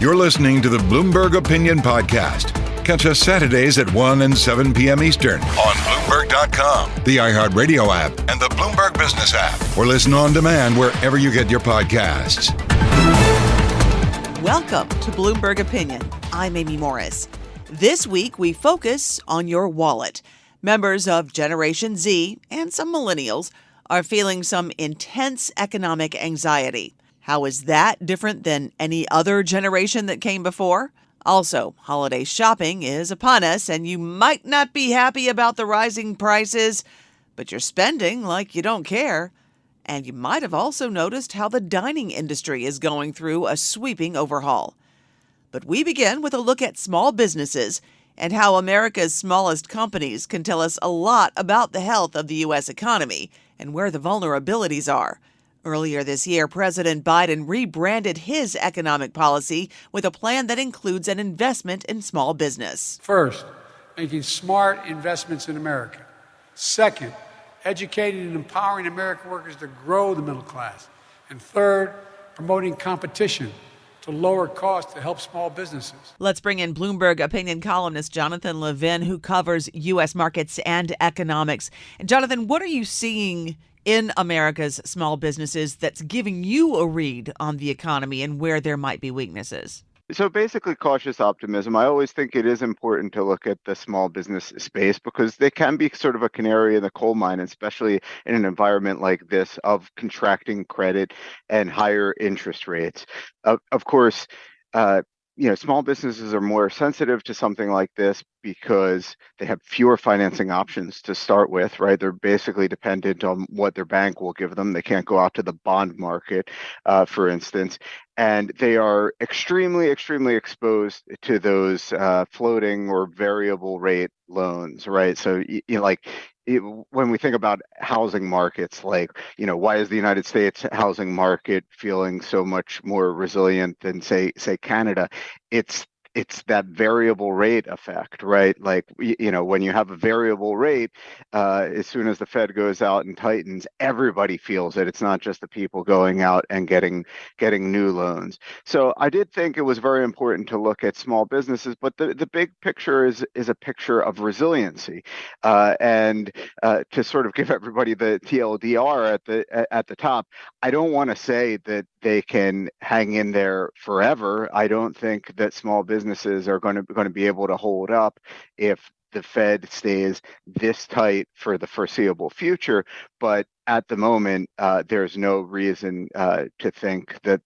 You're listening to the Bloomberg Opinion Podcast. Catch us Saturdays at 1 and 7 p.m. Eastern on Bloomberg.com, the iHeartRadio app, and the Bloomberg Business app. Or listen on demand wherever you get your podcasts. Welcome to Bloomberg Opinion. I'm Amy Morris. This week, we focus on your wallet. Members of Generation Z and some millennials are feeling some intense economic anxiety. How is that different than any other generation that came before? Also, holiday shopping is upon us, and you might not be happy about the rising prices, but you're spending like you don't care. And you might have also noticed how the dining industry is going through a sweeping overhaul. But we begin with a look at small businesses and how America's smallest companies can tell us a lot about the health of the U.S. economy and where the vulnerabilities are. Earlier this year, President Biden rebranded his economic policy with a plan that includes an investment in small business. First, making smart investments in America. Second, educating and empowering American workers to grow the middle class. And third, promoting competition to lower costs to help small businesses. Let's bring in Bloomberg opinion columnist Jonathan Levin, who covers U.S. markets and economics. And Jonathan, what are you seeing in America's small businesses that's giving you a read on the economy and where there might be weaknesses? So basically, cautious optimism. I always think it is important to look at the small business space because they can be sort of a canary in the coal mine, especially in an environment like this of contracting credit and higher interest rates. Of course, small businesses are more sensitive to something like this because they have fewer financing options to start with, right? They're basically dependent on what their bank will give them. They can't go out to the bond market, for instance, and they are extremely, extremely exposed to those floating or variable rate loans, right? So, when we think about housing markets, why is the United States housing market feeling so much more resilient than, say Canada? It's that variable rate effect, right? When you have a variable rate, as soon as the Fed goes out and tightens, everybody feels it. It's not just the people going out and getting new loans. So I did think it was very important to look at small businesses, but the big picture is a picture of resiliency, and to sort of give everybody the TLDR at the top. I don't want to say that they can hang in there forever. I don't think that small businesses are going to be able to hold up if the Fed stays this tight for the foreseeable future. But at the moment, there's no reason to think that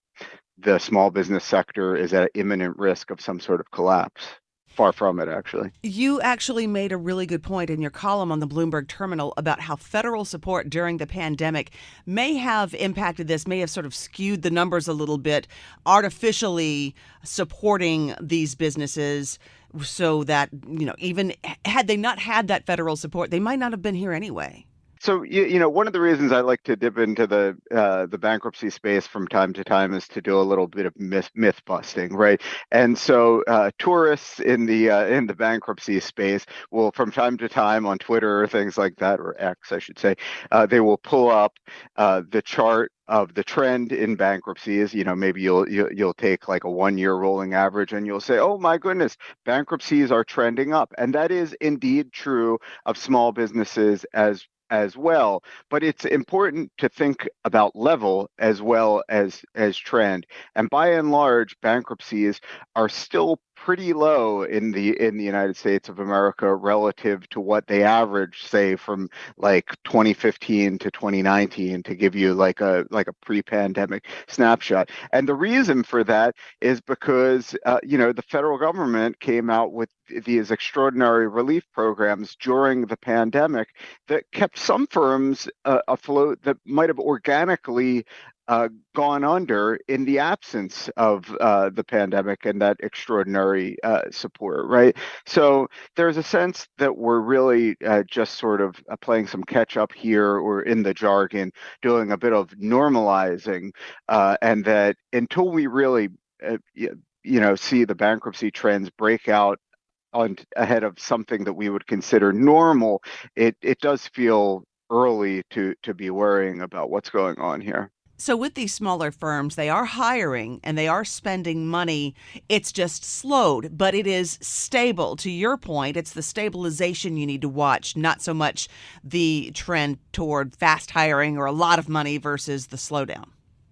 the small business sector is at imminent risk of some sort of collapse. Far from it, actually. You actually made a really good point in your column on the Bloomberg Terminal about how federal support during the pandemic may have impacted this, may have sort of skewed the numbers a little bit, artificially supporting these businesses so that, even had they not had that federal support, they might not have been here anyway. So, one of the reasons I like to dip into the bankruptcy space from time to time is to do a little bit of myth busting, right? And so tourists in the bankruptcy space will, from time to time on Twitter or things like that, or X, I should say, they will pull up the chart of the trend in bankruptcies. Maybe you'll take like a 1-year rolling average and you'll say, oh my goodness, bankruptcies are trending up. And that is indeed true of small businesses as well, but it's important to think about level as well as trend. And by and large, bankruptcies are still pretty low in the United States of America relative to what they average, say, from like 2015 to 2019, to give you like a pre-pandemic snapshot. And the reason for that is because the federal government came out with these extraordinary relief programs during the pandemic that kept some firms afloat that might have organically gone under in the absence of the pandemic and that extraordinary support, right? So there's a sense that we're really just sort of playing some catch up here, or in the jargon, doing a bit of normalizing, and that until we really, see the bankruptcy trends break out ahead of something that we would consider normal, it does feel early to be worrying about what's going on here. So with these smaller firms, they are hiring and they are spending money. It's just slowed, but it is stable. To your point, it's the stabilization you need to watch, not so much the trend toward fast hiring or a lot of money versus the slowdown.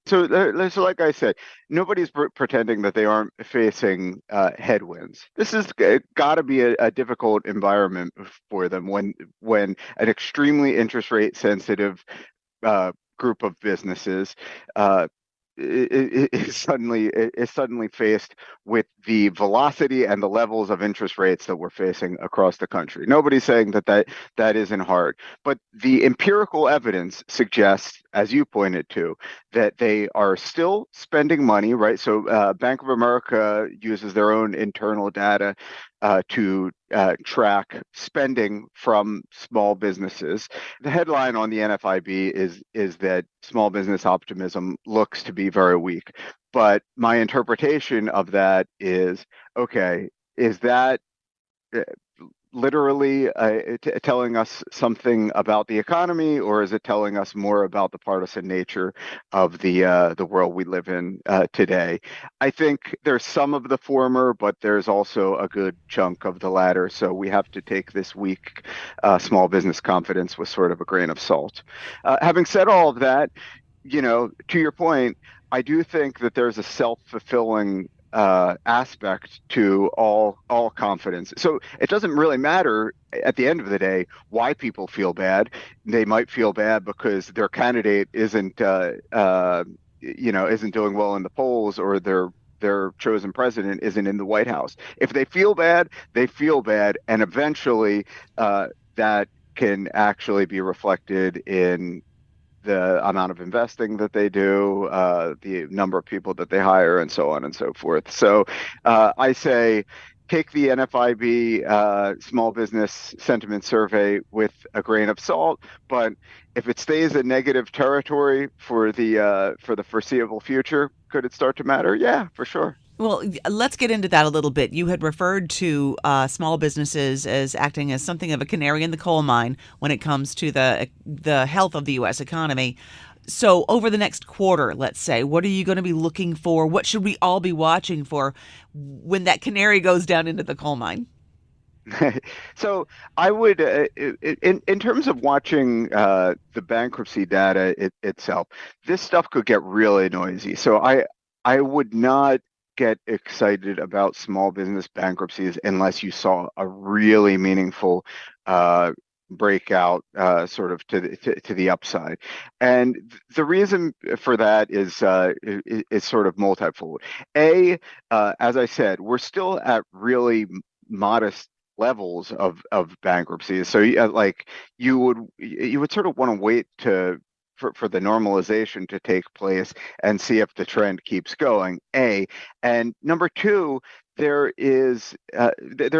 So like I said, nobody's pretending that they aren't facing headwinds. This has got to be a difficult environment for them when an extremely interest rate sensitive group of businesses uh, is suddenly faced with the velocity and the levels of interest rates that we're facing across the country. Nobody's saying that isn't hard, but the empirical evidence suggests, as you pointed to, that they are still spending money, right? So Bank of America uses their own internal data to track spending from small businesses. The headline on the NFIB is that small business optimism looks to be very weak. But my interpretation of that is, okay, is that uh, literally telling us something about the economy, or is it telling us more about the partisan nature of the world we live in today? I think there's some of the former, but there's also a good chunk of the latter. So we have to take this weak small business confidence with sort of a grain of salt. Having said all of that, to your point, I do think that there's a self-fulfilling aspect to all confidence. So it doesn't really matter at the end of the day why people feel bad. They might feel bad because their candidate isn't doing well in the polls, or their chosen president isn't in the White House. If they feel bad, they feel bad, and eventually that can actually be reflected in the amount of investing that they do, the number of people that they hire, and so on and so forth. So I say take the NFIB Small Business Sentiment Survey with a grain of salt, but if it stays in negative territory for the foreseeable future, could it start to matter? Yeah, for sure. Well, let's get into that a little bit. You had referred to small businesses as acting as something of a canary in the coal mine when it comes to the health of the U.S. economy. So over the next quarter, let's say, what are you going to be looking for? What should we all be watching for when that canary goes down into the coal mine? So I would, in terms of watching the bankruptcy data itself, this stuff could get really noisy. So I would not get excited about small business bankruptcies unless you saw a really meaningful breakout, sort of to the upside. And the reason for that is sort of multifold. As I said, we're still at really modest levels of bankruptcies. So like you would sort of want to wait for the normalization to take place and see if the trend keeps going. And number two, there's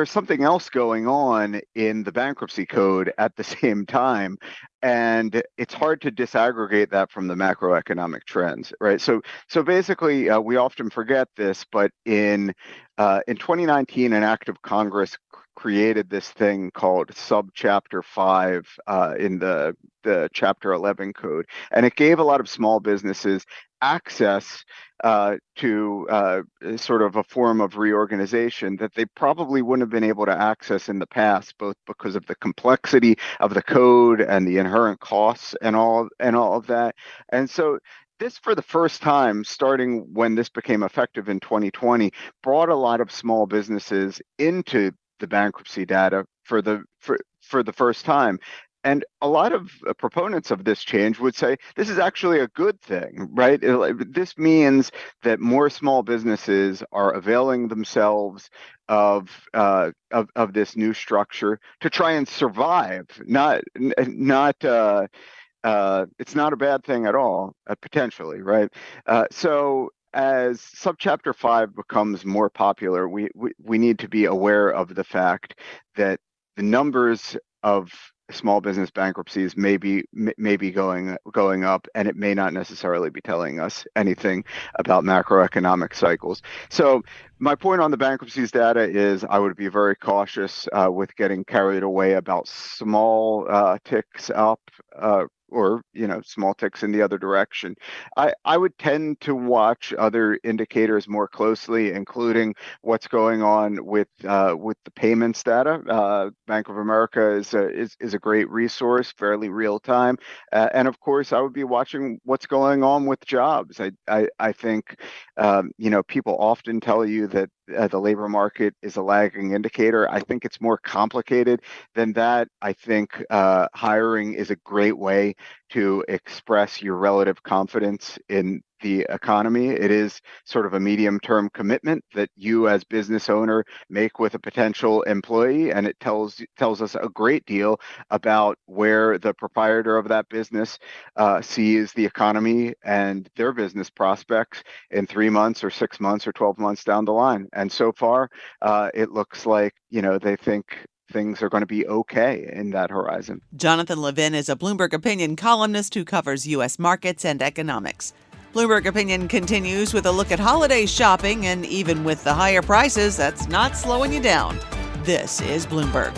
something else going on in the bankruptcy code at the same time, and it's hard to disaggregate that from the macroeconomic trends, right? So basically, we often forget this, but in 2019, an act of Congress created this thing called Subchapter 5 in the Chapter 11 code, and it gave a lot of small businesses access to sort of a form of reorganization that they probably wouldn't have been able to access in the past, both because of the complexity of the code and the inherent costs and all of that. And so this, for the first time, starting when this became effective in 2020, brought a lot of small businesses into the bankruptcy data for the first time. And a lot of proponents of this change would say this is actually a good thing, right? This means that more small businesses are availing themselves of this new structure to try and survive. It's not a bad thing at all, potentially, right? So as Subchapter 5 becomes more popular, we need to be aware of the fact that the numbers of small business bankruptcies may be going up, and it may not necessarily be telling us anything about macroeconomic cycles. So my point on the bankruptcies data is I would be very cautious with getting carried away about small ticks up or, small ticks in the other direction. I would tend to watch other indicators more closely, including what's going on with the payments data. Bank of America is a great resource, fairly real time, and of course, I would be watching what's going on with jobs. I think people often tell you that the labor market is a lagging indicator. I think it's more complicated than that. I think hiring is a great way to express your relative confidence in the economy. It is sort of a medium-term commitment that you as business owner make with a potential employee, and it tells us a great deal about where the proprietor of that business sees the economy and their business prospects in 3 months or 6 months or 12 months down the line. And so far, it looks like they think things are going to be okay in that horizon. Jonathan Levin is a Bloomberg Opinion columnist who covers U.S. markets and economics. Bloomberg Opinion continues with a look at holiday shopping, and even with the higher prices, that's not slowing you down. This is Bloomberg.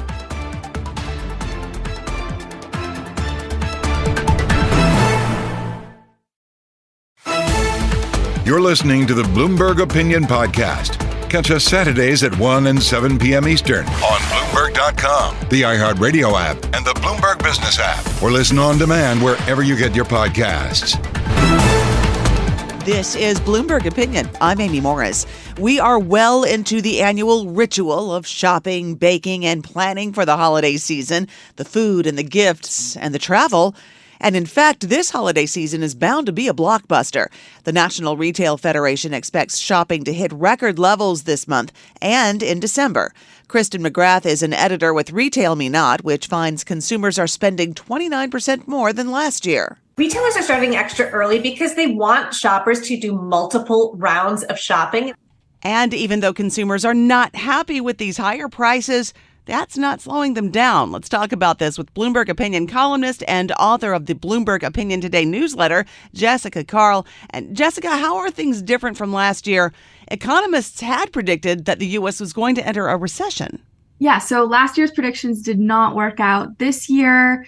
You're listening to the Bloomberg Opinion Podcast. Catch us Saturdays at 1 and 7 p.m. Eastern on Bloomberg.com, the iHeart Radio app, and the Bloomberg Business app, or listen on demand wherever you get your podcasts. This is Bloomberg Opinion. I'm Amy Morris. We are well into the annual ritual of shopping, baking, and planning for the holiday season, the food and the gifts and the travel. And in fact, this holiday season is bound to be a blockbuster. The National Retail Federation expects shopping to hit record levels this month and in December. Kristen McGrath is an editor with Retail Me Not, which finds consumers are spending 29% more than last year. Retailers are starting extra early because they want shoppers to do multiple rounds of shopping. And even though consumers are not happy with these higher prices, that's not slowing them down. Let's talk about this with Bloomberg Opinion columnist and author of the Bloomberg Opinion Today newsletter, Jessica Karl. And Jessica, how are things different from last year? Economists had predicted that the U.S. was going to enter a recession. Yeah, so last year's predictions did not work out. This year,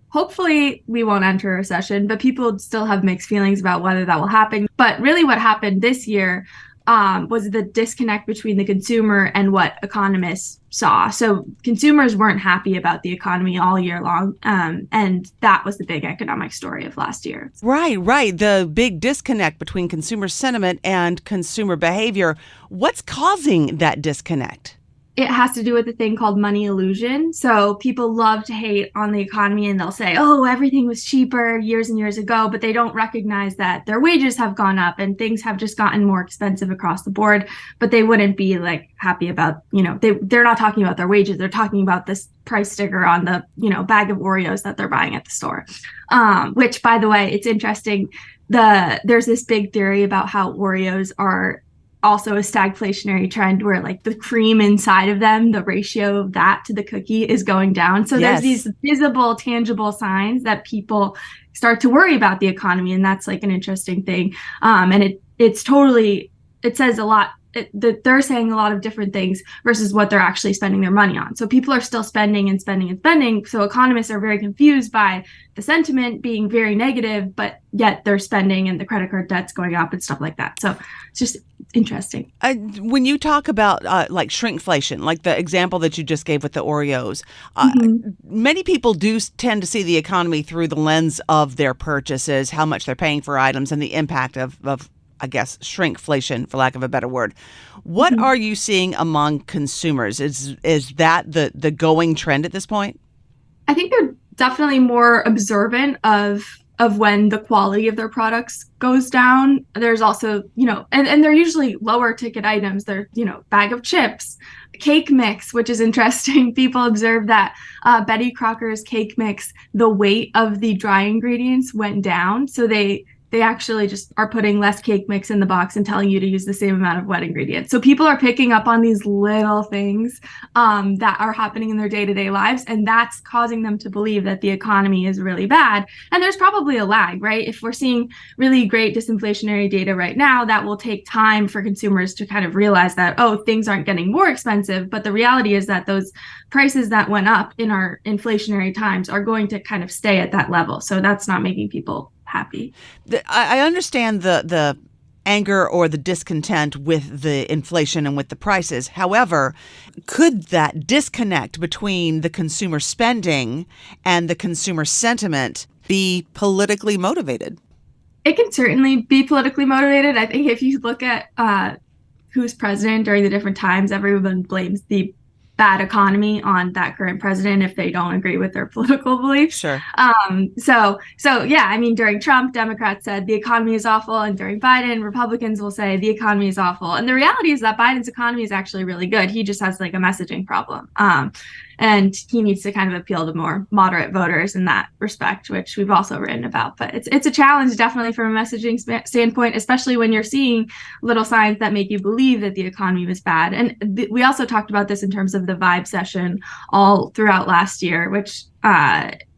hopefully we won't enter a recession, but people still have mixed feelings about whether that will happen. But really what happened this year was the disconnect between the consumer and what economists saw. So consumers weren't happy about the economy all year long. And that was the big economic story of last year. Right. The big disconnect between consumer sentiment and consumer behavior. What's causing that disconnect? It has to do with a thing called money illusion. So people love to hate on the economy and they'll say, oh, everything was cheaper years and years ago, but they don't recognize that their wages have gone up and things have just gotten more expensive across the board. But they wouldn't be happy about, they're not talking about their wages. They're talking about this price sticker on the, bag of Oreos that they're buying at the store, which, by the way, it's interesting. There's this big theory about how Oreos are also a stagflationary trend where the cream inside of them, the ratio of that to the cookie is going down. So There's these visible, tangible signs that people start to worry about the economy. And that's an interesting thing. And it says a lot. They're saying a lot of different things versus what they're actually spending their money on. So people are still spending and spending and spending. So economists are very confused by the sentiment being very negative, but yet they're spending and the credit card debt's going up and stuff like that. So it's just interesting. When you talk about shrinkflation, like the example that you just gave with the Oreos, many people do tend to see the economy through the lens of their purchases, how much they're paying for items, and the impact of I guess, shrinkflation, for lack of a better word. What are you seeing among consumers? Is that the going trend at this point? I think they're definitely more observant of when the quality of their products goes down. There's also, and they're usually lower ticket items. They're, bag of chips, cake mix, which is interesting. People observe that Betty Crocker's cake mix, the weight of the dry ingredients went down. So they they actually just are putting less cake mix in the box and telling you to use the same amount of wet ingredients. So people are picking up on these little things that are happening in their day-to-day lives, and that's causing them to believe that the economy is really bad. And there's probably a lag, right? If we're seeing really great disinflationary data right now, that will take time for consumers to kind of realize that, oh, things aren't getting more expensive. But the reality is that those prices that went up in our inflationary times are going to kind of stay at that level. So that's not making people happy. I understand the anger or the discontent with the inflation and with the prices. However, could that disconnect between the consumer spending and the consumer sentiment be politically motivated? It can certainly be politically motivated. I think if you look at who's president during the different times, everyone blames the bad economy on that current president if they don't agree with their political beliefs. Sure. So yeah, I mean, during Trump, Democrats said the economy is awful, and during Biden, Republicans will say the economy is awful. And the reality is that Biden's economy is actually really good. He just has like a messaging problem. And he needs to kind of appeal to more moderate voters in that respect, which we've also written about. But it's a challenge, definitely, from a messaging standpoint, especially when you're seeing little signs that make you believe that the economy was bad. And we also talked about this in terms of the vibe session all throughout last year, which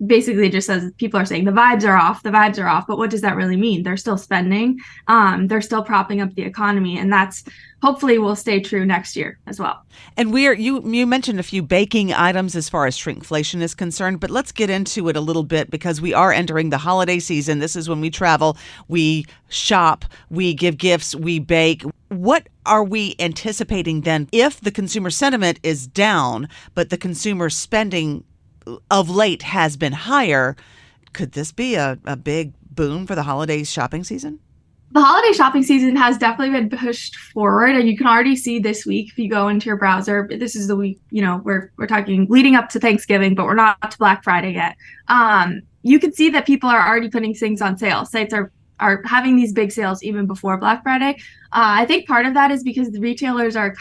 basically just says people are saying the vibes are off. But what does that really mean? They're still spending. They're still propping up the economy. And that's hopefully will stay true next year as well. And you mentioned a few baking items as far as shrinkflation is concerned, but let's get into it a little bit because we are entering the holiday season. This is when we travel, we shop, we give gifts, we bake. What are we anticipating then if the consumer sentiment is down, but the consumer spending of late has been higher? Could this be a big boon for the holiday shopping season? The holiday shopping season has definitely been pushed forward, and you can already see this week if you go into your browser. This is the week, we're talking leading up to Thanksgiving, but we're not to Black Friday yet. You can see that people are already putting things on sale. Sites are having these big sales even before Black Friday. I think part of that is because the retailers are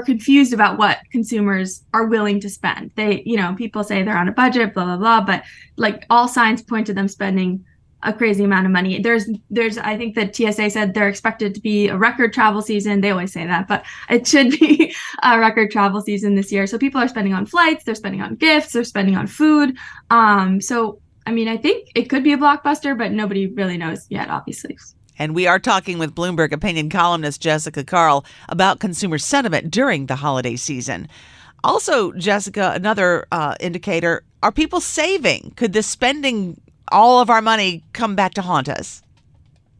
confused about what consumers are willing to spend. People say they're on a budget, blah, blah, blah, but like all signs point to them spending a crazy amount of money. I think that TSA said they're expected to be a record travel season. They always say that, but it should be a record travel season this year. So people are spending on flights, they're spending on gifts, they're spending on food. I think it could be a blockbuster, but nobody really knows yet, obviously. And we are talking with Bloomberg Opinion columnist Jessica Karl about consumer sentiment during the holiday season. Also, Jessica, another indicator, are people saving? Could the spending all of our money come back to haunt us?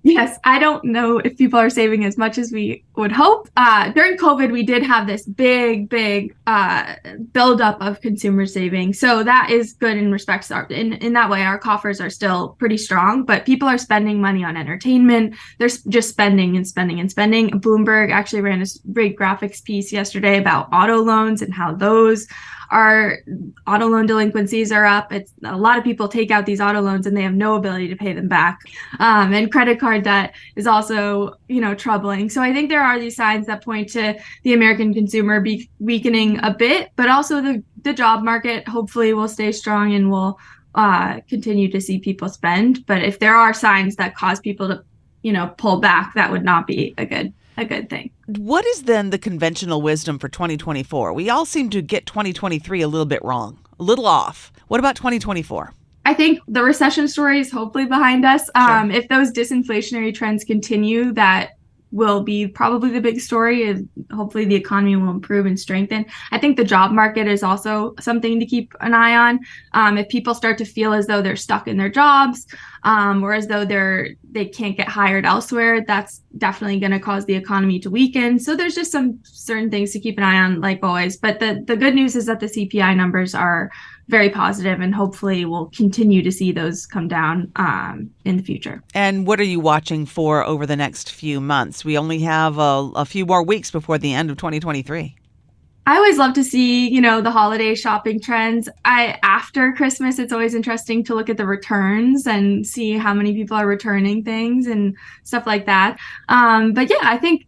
Yes, I don't know if people are saving as much as we would hope. During COVID, we did have this big buildup of consumer saving. So that is good in respects. In that way, our coffers are still pretty strong, but people are spending money on entertainment. They're just spending and spending and spending. Bloomberg actually ran a great graphics piece yesterday about auto loans and how those auto loan delinquencies are up. It's a lot of people take out these auto loans and they have no ability to pay them back. And credit card debt is also, troubling. So I think there are these signs that point to the American consumer be weakening a bit, but also the job market hopefully will stay strong and will continue to see people spend. But if there are signs that cause people to, pull back, that would not be a good thing. What is then the conventional wisdom for 2024? We all seem to get 2023 a little bit wrong, a little off. What about 2024? I think the recession story is hopefully behind us. Sure. If those disinflationary trends continue, that will be probably the big story. Hopefully the economy will improve and strengthen. I think the job market is also something to keep an eye on. If people start to feel as though they're stuck in their jobs, or as though they can't get hired elsewhere, that's definitely going to cause the economy to weaken. So there's just some certain things to keep an eye on, like always. But the good news is that the CPI numbers are very positive, and hopefully we'll continue to see those come down in the future. And what are you watching for over the next few months? We only have a few more weeks before the end of 2023. I always love to see, the holiday shopping trends. After Christmas, it's always interesting to look at the returns and see how many people are returning things and stuff like that. But yeah, I think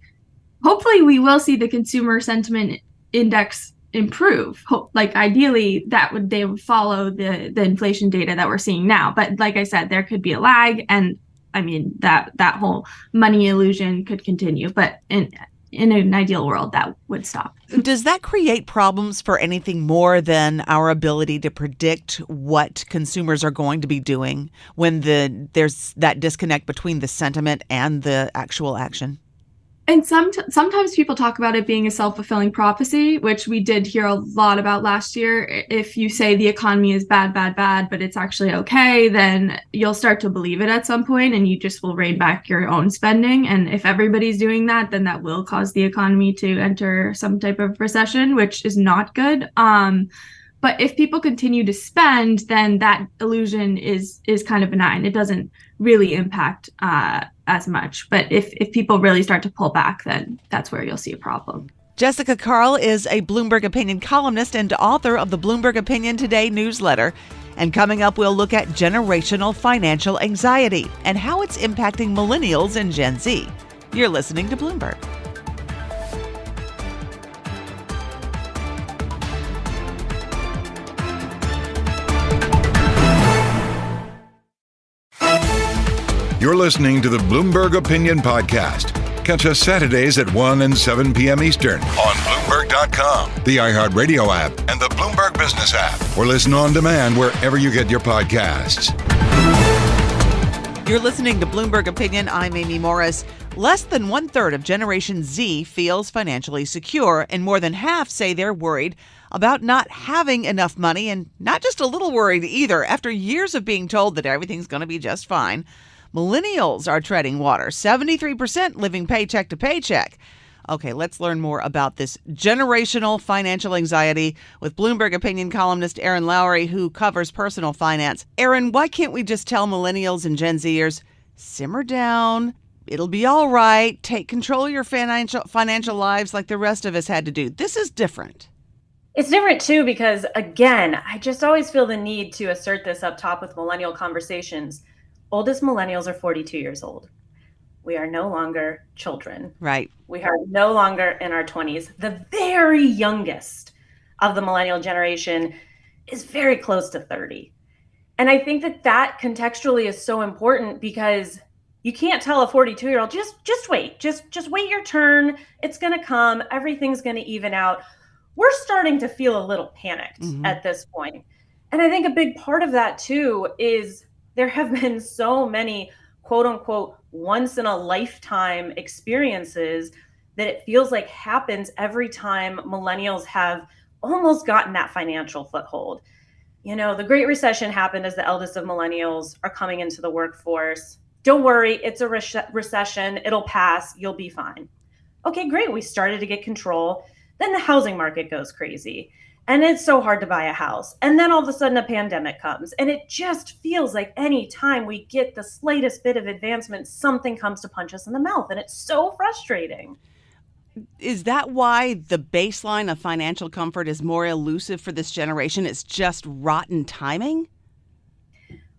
hopefully we will see the consumer sentiment index improve. Like ideally they would follow the inflation data that we're seeing now. But like I said, there could be a lag, and I mean, that whole money illusion could continue. But in an ideal world, that would stop. Does that create problems for anything more than our ability to predict what consumers are going to be doing when there's that disconnect between the sentiment and the actual action? And sometimes people talk about it being a self-fulfilling prophecy, which we did hear a lot about last year. If you say the economy is bad, bad, bad, but it's actually okay, then you'll start to believe it at some point and you just will rein back your own spending. And if everybody's doing that, then that will cause the economy to enter some type of recession, which is not good. But if people continue to spend, then that illusion is kind of benign. It doesn't really impact as much. But if people really start to pull back, then that's where you'll see a problem. Jessica Karl is a Bloomberg Opinion columnist and author of the Bloomberg Opinion Today newsletter. And coming up, we'll look at generational financial anxiety and how it's impacting millennials and Gen Z. You're listening to Bloomberg. You're listening to the Bloomberg Opinion Podcast. Catch us Saturdays at 1 and 7 p.m. Eastern on Bloomberg.com, the iHeartRadio app, and the Bloomberg Business app, or listen on demand wherever you get your podcasts. You're listening to Bloomberg Opinion. I'm Amy Morris. Less than 1/3 of Generation Z feels financially secure, and more than half say they're worried about not having enough money, and not just a little worried either. After years of being told that everything's going to be just fine, millennials are treading water, 73% living paycheck to paycheck. Okay, let's learn more about this generational financial anxiety with Bloomberg Opinion columnist Erin Lowry, who covers personal finance. Erin, why can't we just tell millennials and Gen Zers, simmer down, it'll be all right, take control of your financial lives like the rest of us had to do? This is different. It's different, too, because, again, I just always feel the need to assert this up top with millennial conversations. Oldest millennials are 42 years old. We are no longer children. Right. We are no longer in our 20s. The very youngest of the millennial generation is very close to 30. And I think that contextually is so important because you can't tell a 42-year-old, just wait. Just wait your turn. It's going to come. Everything's going to even out. We're starting to feel a little panicked at this point. And I think a big part of that, too, is there have been so many, quote unquote, once in a lifetime experiences that it feels like happens every time millennials have almost gotten that financial foothold. You know, the Great Recession happened as the eldest of millennials are coming into the workforce. Don't worry, it's a recession. It'll pass. You'll be fine. Okay, great. We started to get control. Then the housing market goes crazy. And it's so hard to buy a house. And then all of a sudden a pandemic comes. And it just feels like any time we get the slightest bit of advancement, something comes to punch us in the mouth. And it's so frustrating. Is that why the baseline of financial comfort is more elusive for this generation? It's just rotten timing?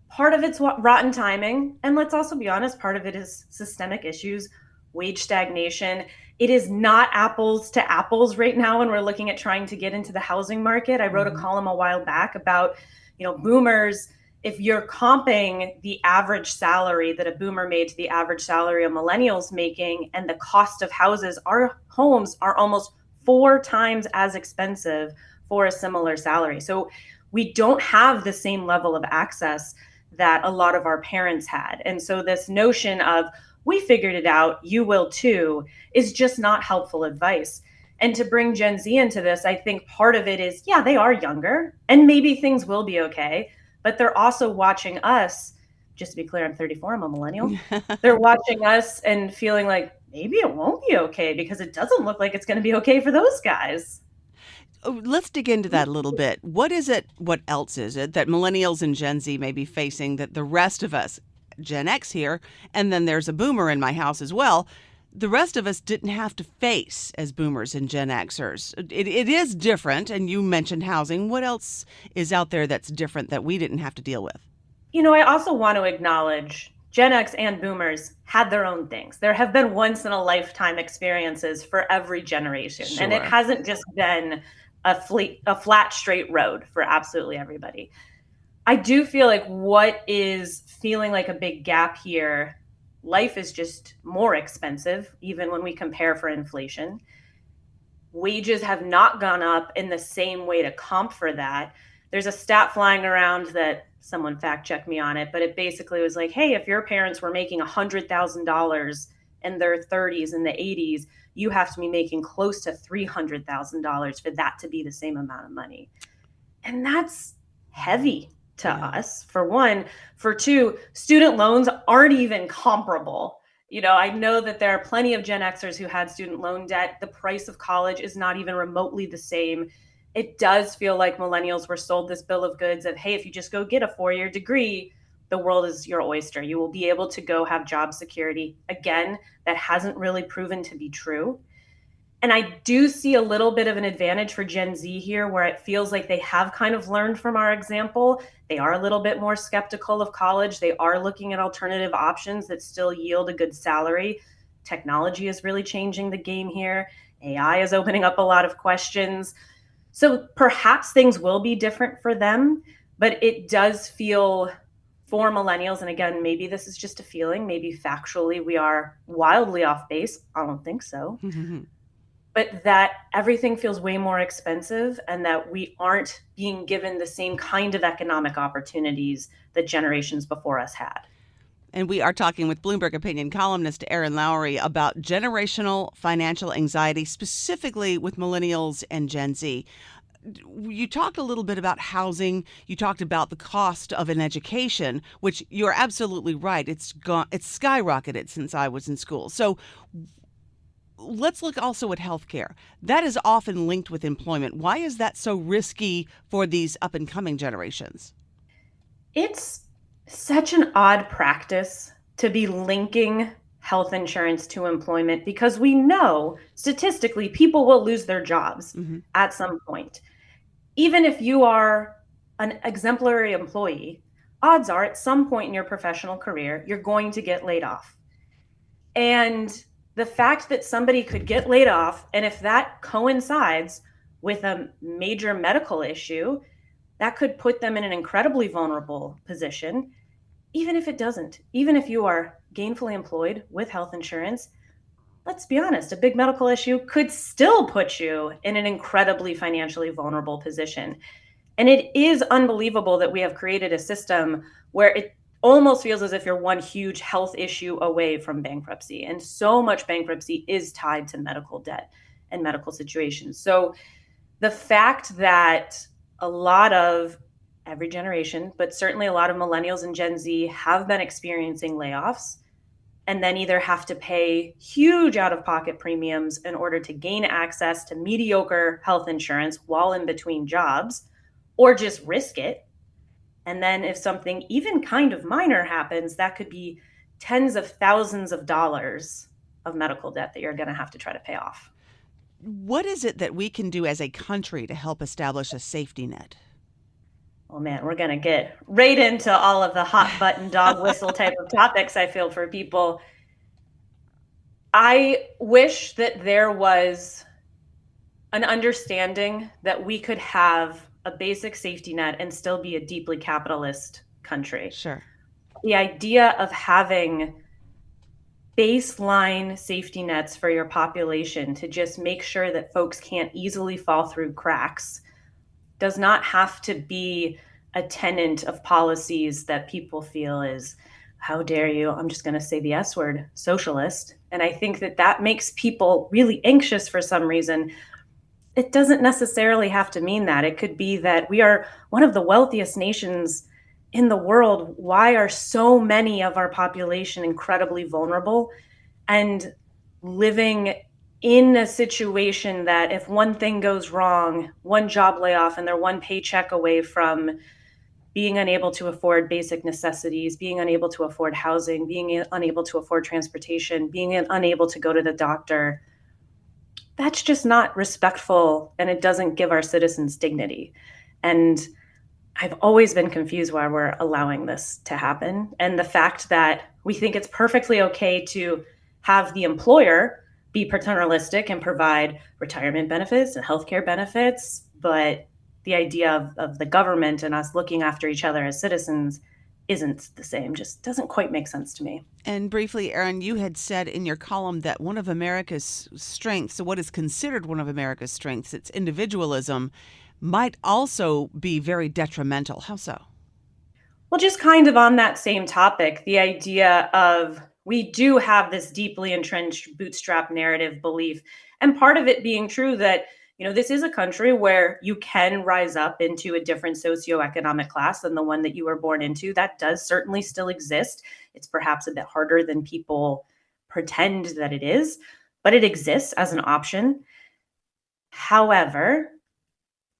Part of it's rotten timing. And let's also be honest, part of it is systemic issues, wage stagnation. It is not apples to apples right now when we're looking at trying to get into the housing market. I wrote a column a while back about, boomers. If you're comping the average salary that a boomer made to the average salary a millennial's making, and the cost of houses, our homes are almost 4 times as expensive for a similar salary. So we don't have the same level of access that a lot of our parents had. And so this notion of, we figured it out, you will too, is just not helpful advice. And to bring Gen Z into this, I think part of it is, yeah, they are younger and maybe things will be okay, but they're also watching us. Just to be clear, I'm 34, I'm a millennial. They're watching us and feeling like maybe it won't be okay because it doesn't look like it's going to be okay for those guys. Let's dig into that a little bit. What else is it that millennials and Gen Z may be facing that the rest of us, Gen X here, and then there's a boomer in my house as well, the rest of us didn't have to face as boomers and Gen Xers? It is different, and you mentioned housing. What else is out there that's different that we didn't have to deal with? I also want to acknowledge Gen X and boomers had their own things. There have been once in a lifetime experiences for every generation. Sure. And it hasn't just been a flat, straight road for absolutely everybody. I do feel like what is feeling like a big gap here life is just more expensive, even when we compare for inflation. Wages have not gone up in the same way to comp for that. There's a stat flying around that someone fact checked me on it, but it basically was like, hey, if your parents were making $100,000 in their 30s in the 80s, you have to be making close to $300,000 for that to be the same amount of money. And that's heavy to us, for one. For two, student loans aren't even comparable. I know that there are plenty of Gen Xers who had student loan debt. The price of college is not even remotely the same. It does feel like millennials were sold this bill of goods of, hey, if you just go get a 4-year degree, the world is your oyster. You will be able to go have job security. Again, that hasn't really proven to be true. And I do see a little bit of an advantage for Gen Z here, where it feels like they have kind of learned from our example. They are a little bit more skeptical of college. They are looking at alternative options that still yield a good salary. Technology is really changing the game here. AI is opening up a lot of questions. So perhaps things will be different for them, but it does feel for millennials, and again, maybe this is just a feeling, maybe factually we are wildly off base. I don't think so. But that everything feels way more expensive and that we aren't being given the same kind of economic opportunities that generations before us had. And we are talking with Bloomberg Opinion columnist Erin Lowry about generational financial anxiety, specifically with millennials and Gen Z. You talked a little bit about housing. You talked about the cost of an education, which you're absolutely right. It's skyrocketed since I was in school. So let's look also at healthcare. That is often linked with employment. Why is that so risky for these up and coming generations? It's such an odd practice to be linking health insurance to employment, because we know statistically people will lose their jobs at some point. Even if you are an exemplary employee, odds are at some point in your professional career, you're going to get laid off. And the fact that somebody could get laid off, and if that coincides with a major medical issue, that could put them in an incredibly vulnerable position. Even if it doesn't, even if you are gainfully employed with health insurance, let's be honest, a big medical issue could still put you in an incredibly financially vulnerable position. And it is unbelievable that we have created a system where it almost feels as if you're one huge health issue away from bankruptcy. And so much bankruptcy is tied to medical debt and medical situations. So the fact that a lot of every generation, but certainly a lot of millennials and Gen Z have been experiencing layoffs and then either have to pay huge out-of-pocket premiums in order to gain access to mediocre health insurance while in between jobs, or just risk it. And then if something even kind of minor happens, that could be tens of thousands of dollars of medical debt that you're going to have to try to pay off. What is it that we can do as a country to help establish a safety net? Oh man, we're going to get right into all of the hot button dog whistle type of topics, I feel, for people. I wish that there was an understanding that we could have a basic safety net and still be a deeply capitalist country. Sure. The idea of having baseline safety nets for your population to just make sure that folks can't easily fall through cracks does not have to be a tenet of policies that people feel is, how dare you, I'm just going to say the S word, socialist. And I think that that makes people really anxious for some reason. It doesn't necessarily have to mean that. It could be that we are one of the wealthiest nations in the world. Why are so many of our population incredibly vulnerable and living in a situation that if one thing goes wrong, one job layoff, and they're one paycheck away from being unable to afford basic necessities, being unable to afford housing, being unable to afford transportation, being unable to go to the doctor, that's just not respectful, and it doesn't give our citizens dignity. And I've always been confused why we're allowing this to happen. And the fact that we think it's perfectly okay to have the employer be paternalistic and provide retirement benefits and healthcare benefits, but the idea of the government and us looking after each other as citizens, isn't the same. Just doesn't quite make sense to me. And briefly, Erin, you had said in your column that one of America's strengths, so what is considered one of America's strengths, its individualism, might also be very detrimental. How so? Well, just kind of on that same topic, the idea of we do have this deeply entrenched bootstrap narrative belief, and part of it being true that, this is a country where you can rise up into a different socioeconomic class than the one that you were born into. That does certainly still exist. It's perhaps a bit harder than people pretend that it is, but it exists as an option. However,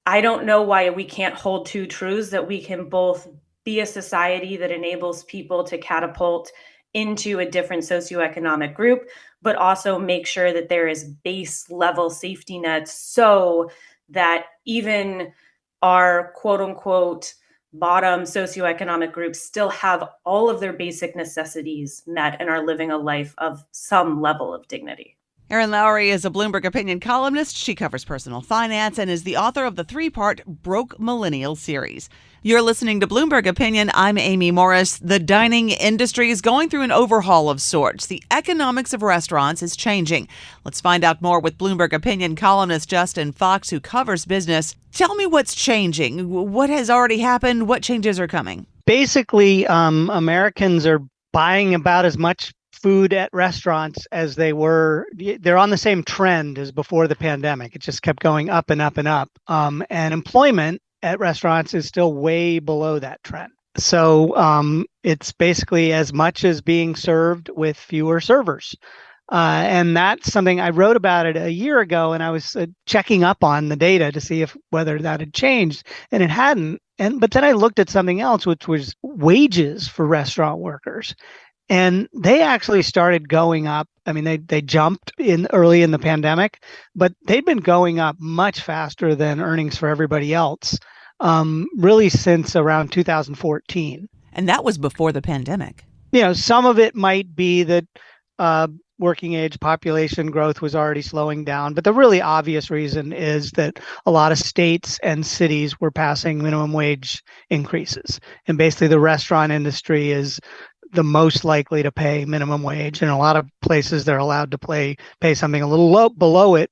I don't know why we can't hold two truths, that we can both be a society that enables people to catapult into a different socioeconomic group, but also make sure that there is base level safety nets so that even our quote unquote bottom socioeconomic groups still have all of their basic necessities met and are living a life of some level of dignity. Erin Lowry is a Bloomberg Opinion columnist. She covers personal finance and is the author of the 3-part Broke Millennial series. You're listening to Bloomberg Opinion. I'm Amy Morris. The dining industry is going through an overhaul of sorts. The economics of restaurants is changing. Let's find out more with Bloomberg Opinion columnist Justin Fox, who covers business. Tell me what's changing. What has already happened? What changes are coming? Basically, Americans are buying about as much food at restaurants as they were. They're on the same trend as before the pandemic. It just kept going up and up and up. And employment at restaurants is still way below that trend. So it's basically as much as being served with fewer servers. And that's something I wrote about it a year ago, and I was checking up on the data to see whether that had changed, and it hadn't. But then I looked at something else, which was wages for restaurant workers. And they actually started going up. I mean, they jumped in early in the pandemic, but they'd been going up much faster than earnings for everybody else, really since around 2014. And that was before the pandemic. Some of it might be that working age population growth was already slowing down. But the really obvious reason is that a lot of states and cities were passing minimum wage increases. And basically the restaurant industry is the most likely to pay minimum wage. And a lot of places they're allowed to pay something a little below it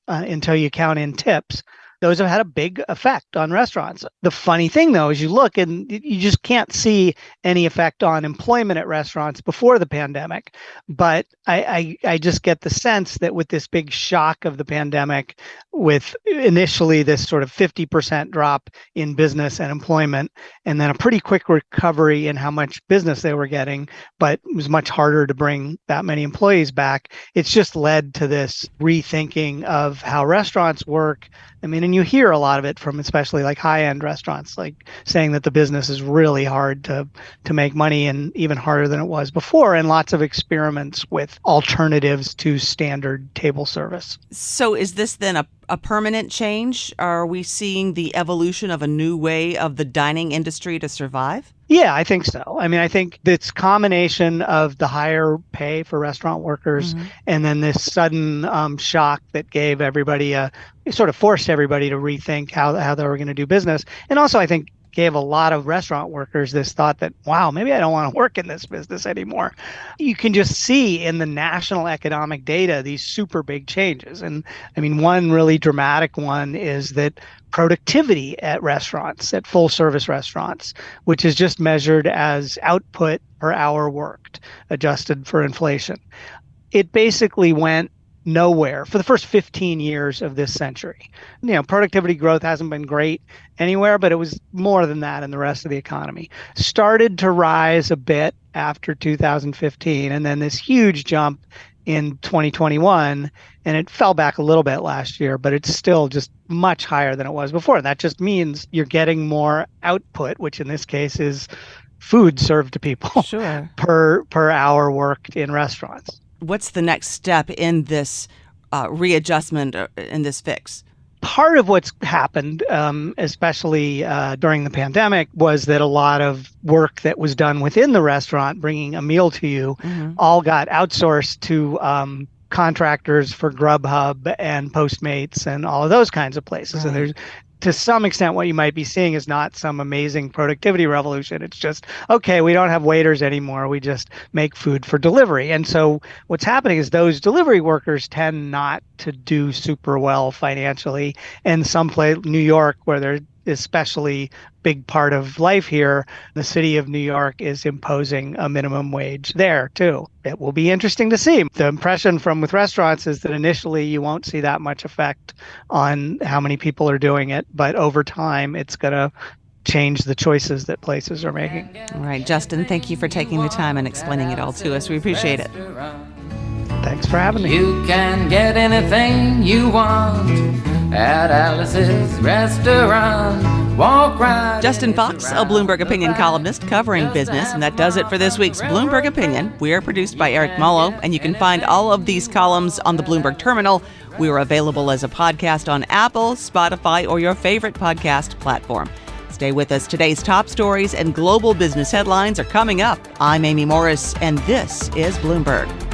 until you count in tips. Those have had a big effect on restaurants. The funny thing, though, is you look and you just can't see any effect on employment at restaurants before the pandemic. But I just get the sense that with this big shock of the pandemic, with initially this sort of 50% drop in business and employment, and then a pretty quick recovery in how much business they were getting, but it was much harder to bring that many employees back. It's just led to this rethinking of how restaurants work. I mean, and you hear a lot of it from especially like high-end restaurants, like saying that the business is really hard to make money and even harder than it was before, and lots of experiments with alternatives to standard table service. So is this then a permanent change? Are we seeing the evolution of a new way of the dining industry to survive? Yeah, I think so. I mean, I think this combination of the higher pay for restaurant workers and then this sudden shock that gave everybody sort of forced everybody to rethink how they were going to do business. And also, I think gave a lot of restaurant workers this thought that, wow, maybe I don't want to work in this business anymore. You can just see in the national economic data these super big changes. And I mean, one really dramatic one is that productivity at restaurants, at full service restaurants, which is just measured as output per hour worked, adjusted for inflation, it basically went nowhere for the first 15 years of this century. Productivity growth hasn't been great anywhere, but it was more than that in the rest of the economy. Started to rise a bit after 2015, and then this huge jump in 2021, and it fell back a little bit last year, but it's still just much higher than it was before. And that just means you're getting more output, which in this case is food served to people per hour worked in restaurants. What's the next step in this readjustment, in this fix? Part of what's happened, especially during the pandemic, was that a lot of work that was done within the restaurant, bringing a meal to you, all got outsourced to contractors for Grubhub and Postmates and all of those kinds of places. Right. And to some extent, what you might be seeing is not some amazing productivity revolution. It's just, okay, we don't have waiters anymore. We just make food for delivery. And so what's happening is those delivery workers tend not to do super well financially. And some place, New York, where they're especially big part of life here, the city of New York is imposing a minimum wage there too. It will be interesting to see. The impression from with restaurants is that initially you won't see that much effect on how many people are doing it, but over time it's going to change the choices that places are making. All right, Justin, thank you for taking the time and explaining it all to us. We appreciate it. Thanks for having me. You can get anything you want at Alice's restaurant. Walk right. Justin Fox, a Bloomberg Opinion columnist covering business, and that does it for this week's Bloomberg Opinion. We are produced by Eric Mullo, and you can find all of these columns on the Bloomberg Terminal. We are available as a podcast on Apple, Spotify, or your favorite podcast platform. Stay with us. Today's top stories and global business headlines are coming up. I'm Amy Morris, and this is Bloomberg.